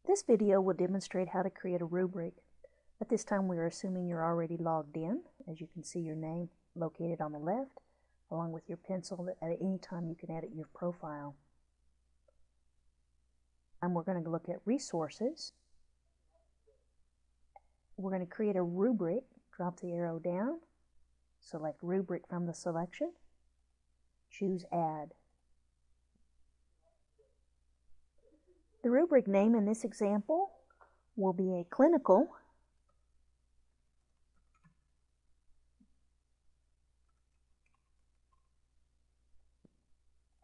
This video will demonstrate how to create a rubric. At this time we are assuming you're already logged in. As you can see, your name located on the left, along with your pencil that at any time you can edit your profile. And we're going to look at resources. We're going to create a rubric. Drop the arrow down, select rubric from the selection, choose add. The rubric name in this example will be a clinical.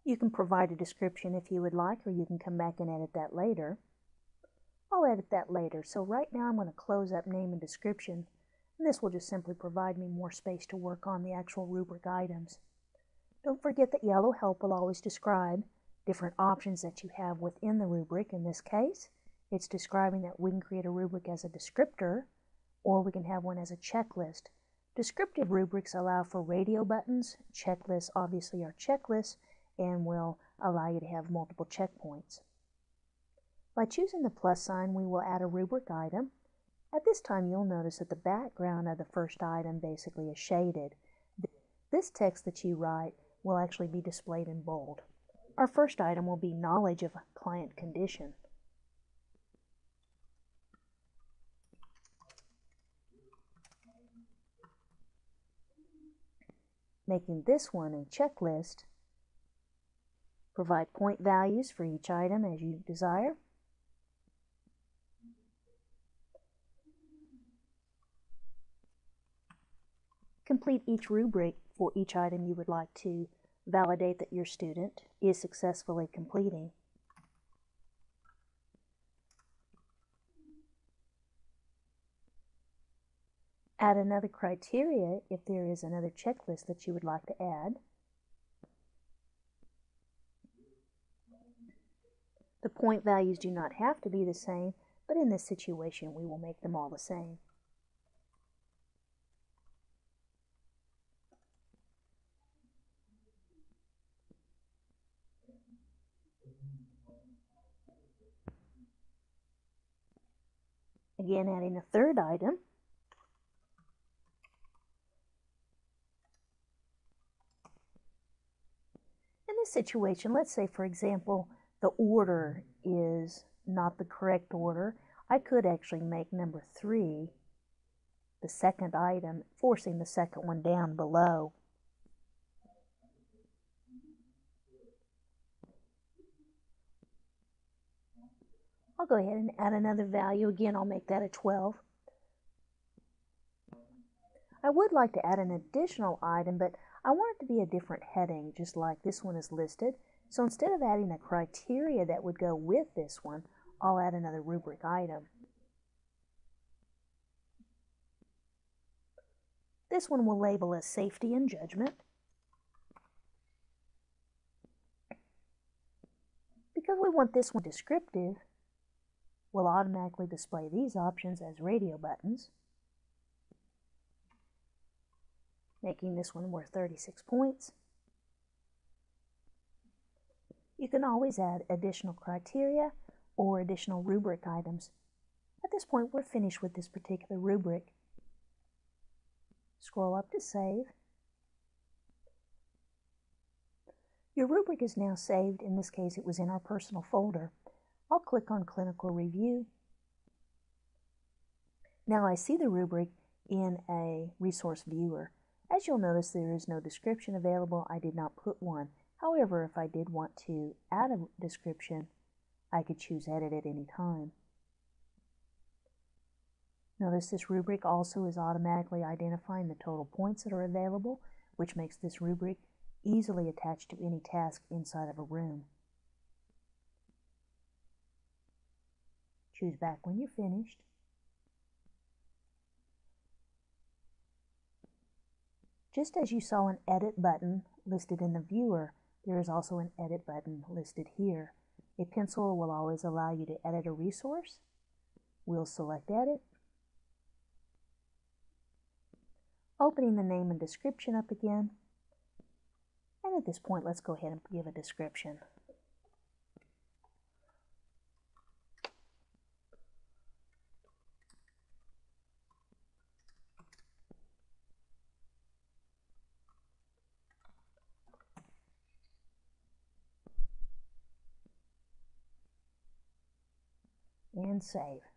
You can provide a description if you would like, or you can come back and edit that later. I'll edit that later. So right now I'm going to close up name and description, and this will just simply provide me more space to work on the actual rubric items. Don't forget that yellow help will always describe different options that you have within the rubric. In this case, it's describing that we can create a rubric as a descriptor, or we can have one as a checklist. Descriptive rubrics allow for radio buttons. Checklists obviously are checklists and will allow you to have multiple checkpoints. By choosing the plus sign, we will add a rubric item. At this time, you'll notice that the background of the first item basically is shaded. This text that you write will actually be displayed in bold. Our first item will be knowledge of client condition. Making this one a checklist. Provide point values for each item as you desire. Complete each rubric for each item you would like to validate that your student is successfully completing. Add another criteria if there is another checklist that you would like to add. The point values do not have to be the same, but in this situation we will make them all the same. Again, adding a third item. In this situation, let's say, for example, the order is not the correct order. I could actually make number 3 the second item, forcing the second one down below. I'll go ahead and add another value. Again, I'll make that a 12. I would like to add an additional item, but I want it to be a different heading, just like this one is listed. So instead of adding a criteria that would go with this one, I'll add another rubric item. This one will label as safety and judgment. Because we want this one descriptive, we'll automatically display these options as radio buttons, making this one worth 36 points. You can always add additional criteria or additional rubric items. At this point, we're finished with this particular rubric. Scroll up to save. Your rubric is now saved. In this case, it was in our personal folder. I'll click on Clinical Review. Now I see the rubric in a resource viewer. As you'll notice, there is no description available. I did not put one. However, if I did want to add a description, I could choose Edit at any time. Notice this rubric also is automatically identifying the total points that are available, which makes this rubric easily attached to any task inside of a room. Choose back when you're finished. Just as you saw an Edit button listed in the viewer, there is also an Edit button listed here. A pencil will always allow you to edit a resource. We'll select Edit. Opening the name and description up again. And at this point, let's go ahead and give a description. and save.